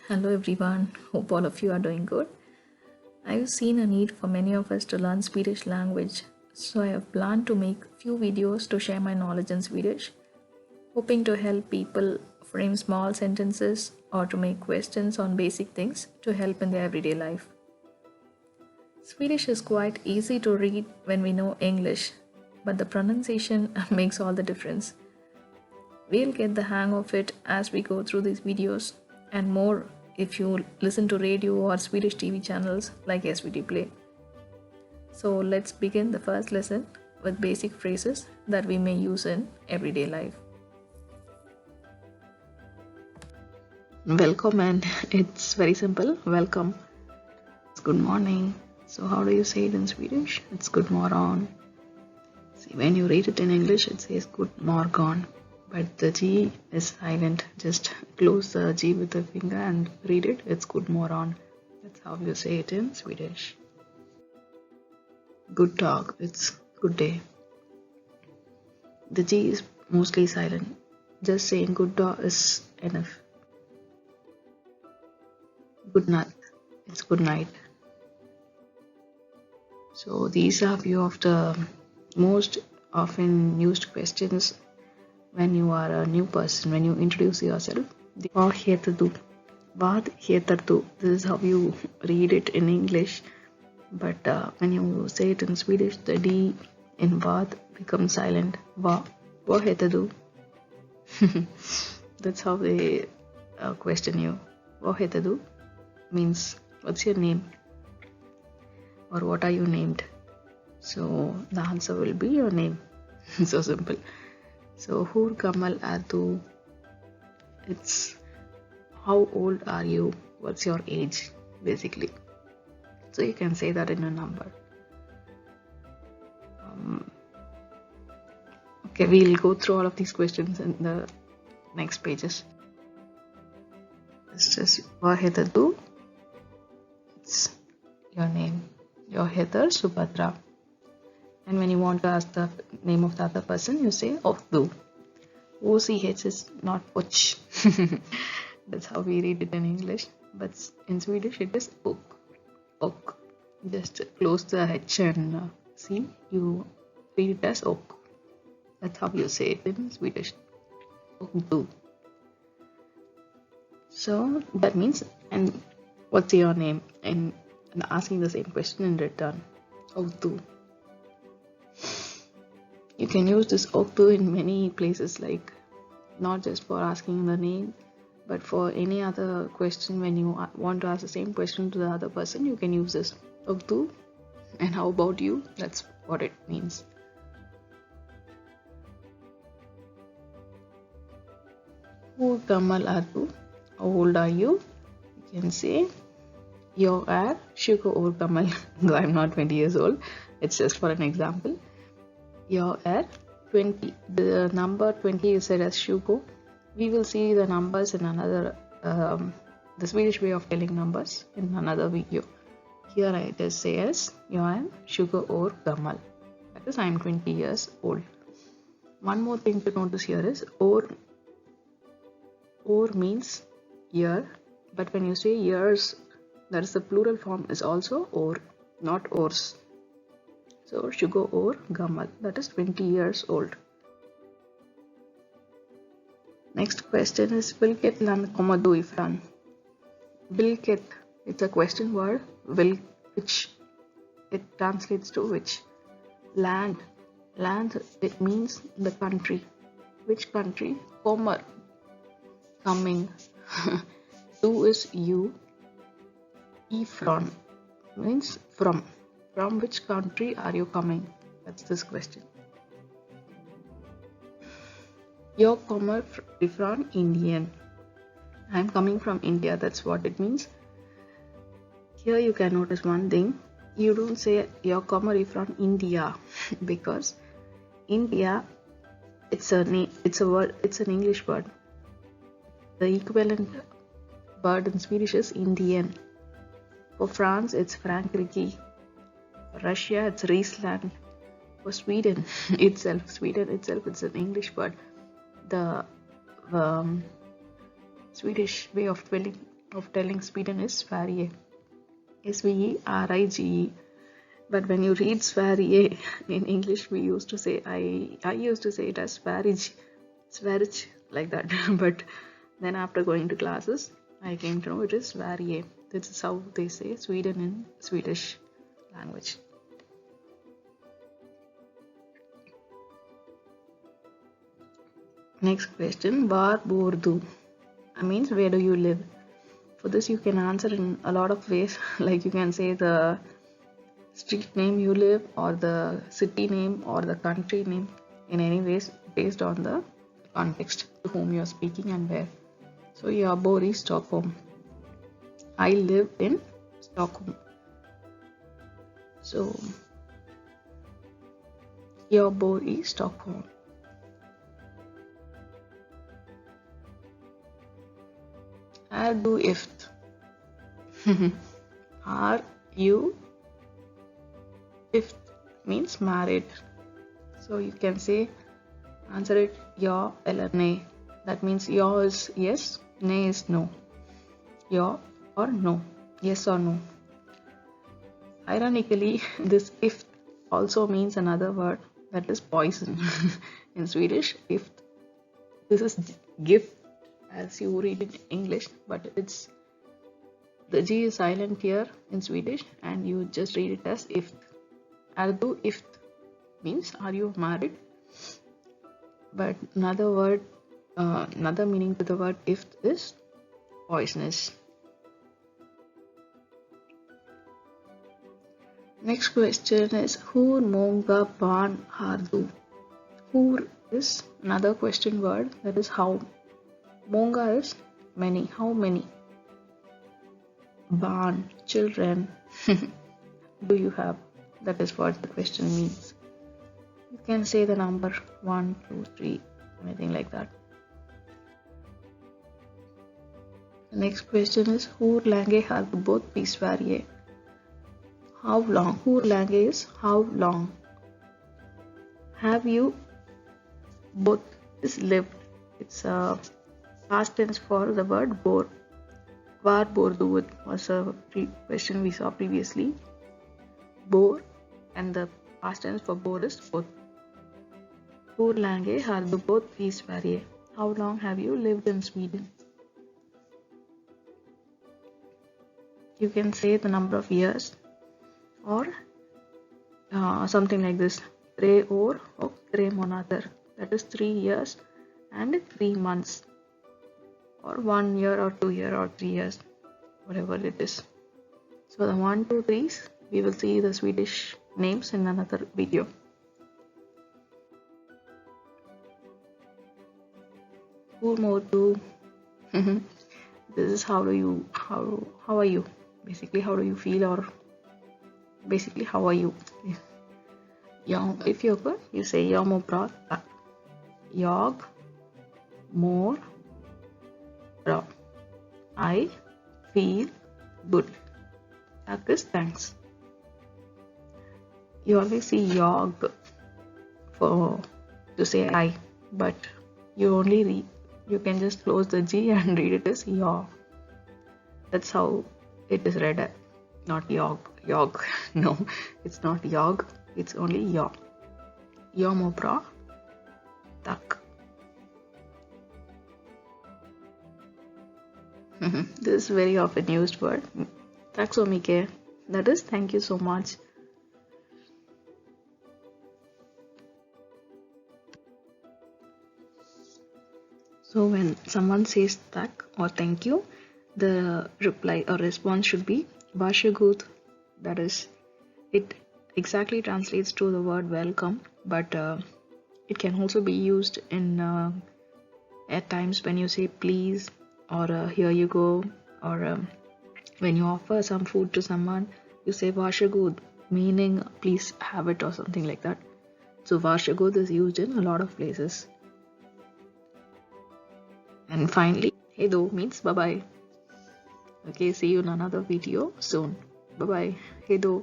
Hello everyone, hope all of you are doing good. I've seen a need for many of us to learn Swedish language, so I have planned to make few videos to share my knowledge in Swedish, hoping to help people frame small sentences or to make questions on basic things to help in their everyday life. Swedish is quite easy to read when we know English, but the pronunciation makes all the difference. We'll get the hang of it as we go through these videos and more if you listen to radio or Swedish TV channels like SVT Play. So let's begin the first lesson with basic phrases that we may use in everyday life. Welcome, and it's very simple. Welcome. It's good morning. So how do you say it in Swedish? It's good morgon. See, when you read it in English, it says good morgon. But the G is silent. Just close the G with the finger and read it. It's good morgon. That's how you say it in Swedish. Good talk. It's good day. The G is mostly silent. Just saying good dog is enough. Good night. It's good night. So these are few of the most often used questions when you are a new person, when you introduce yourself. Vad heter du? Vad heter du? This is how you read it in English. But when you say it in Swedish, the D in vad becomes silent. Vad heter du? That's how they question you. Vad heter du? Means what's your name? Or what are you named? So the answer will be your name. So simple. So hur gammal är du? It's how old are you? What's your age? Basically. So you can say that in a number. Okay, we'll go through all of these questions in the next pages. It's just vad heter du? It's your name. Your heter Subhadra. And when you want to ask the name of the other person, you say du. OCH is not och. That's how we read it in English. But in Swedish, it is ok. Ok. Just close the H and C. You read it as ok. That's how you say it in Swedish. Du. So that means, and what's your name? And asking the same question in return. Du. You can use this du in many places, like not just for asking the name, but for any other question. When you want to ask the same question to the other person, you can use this du. And how about you? That's what it means. Hur gammal är du? How old are you? You can say jag är 20 år gammal. Though I'm not 20 years old. It's just for an example. Jag är 20. The number 20 is said as 20. We will see the numbers in another, the Swedish way of telling numbers in another video. Here I just say as jag är 20 år gammal. That is, I am 20 years old. One more thing to notice here is år means year, but when you say years, that is the plural form is also år, not års. So 20 år gammal, that is 20 years old. Next question is Vilket land kommer du ifrån? Vilket, it's a question word. Which, it translates to which. Land, it means the country. Which country? Kommer, coming. Du is you. Ifrån means from. From which country are you coming? That's this question. Jag kommer ifrån Indien. I'm coming from India. That's what it means. Here you can notice one thing. You don't say jag kommer ifrån India because India, it's a word. It's an English word. The equivalent word in Swedish is Indian. For France, it's Frankrike. Russia, it's Riesland. For Sweden itself, it's an English word. The Swedish way of of telling Sweden is Sverige. Sverige. But when you read Sverige in English, we used to say, I used to say it as Sverige, like that. But then after going to classes, I came to know it is Sverige. This is how they say Sweden in Swedish language. Next question, var bor du? That means where do you live? For this you can answer in a lot of ways. Like you can say the street name you live, or the city name, or the country name, in any ways based on the context to whom you are speaking and where. So jag bor i Stockholm. I live in Stockholm. So jag bor i Stockholm. Är du gift? Are you gift? Means married. So you can say, answer it ja eller nej. That means ja is yes, nay is no. Ja or no, yes or no. Ironically, this if also means another word, that is poison. In Swedish, if this is gift as you read in English, but it's the G is silent here in Swedish, and you just read it as if. Är du gift means are you married? But another word, another meaning to the word if is poisonous. Next question is, hur många barn har du? Hur is another question word, that is how. Många is many, how many. Barn, children, do you have? That is what the question means. You can say the number 1, 2, 3, anything like that. The next question is, hur länge har du bott i Sverige? How long? Hur länge is how long. Have you bott is lived. It's a past tense for the word bor. Var bor du was a question we saw previously. Bor, and the past tense for bor is bott. Hur länge har du bott i Sverige? How long have you lived in Sweden? You can say the number of years, or something like this. 3 år och 3 månader. That is 3 years and 3 months. Or 1 year or 2 years or 3 years. Whatever it is. So the 1, 2, 3s, we will see the Swedish names in another video. Hur mår du? This is how are you? Basically, how do you feel, or basically how are you? If you're good, you say jag mår bra. Jag mår bra. I feel good. Tack is thanks. You always see jag to say I, but you can just close the G and read it as jag. That's how it is read. Not yog. No, it's not yog. It's only jag. Jag mår bra. Tack. This is very often used word. Tack så mycket. That is thank you so much. So when someone says tack or thank you, the reply or response should be varsågod. That is, it exactly translates to the word welcome, but it can also be used in at times when you say please, or here you go, or when you offer some food to someone, you say varsågod, meaning please have it, or something like that. So varsågod is used in a lot of places. And finally, hej då means bye bye. Okay, see you in another video soon. Bye bye. Hej då.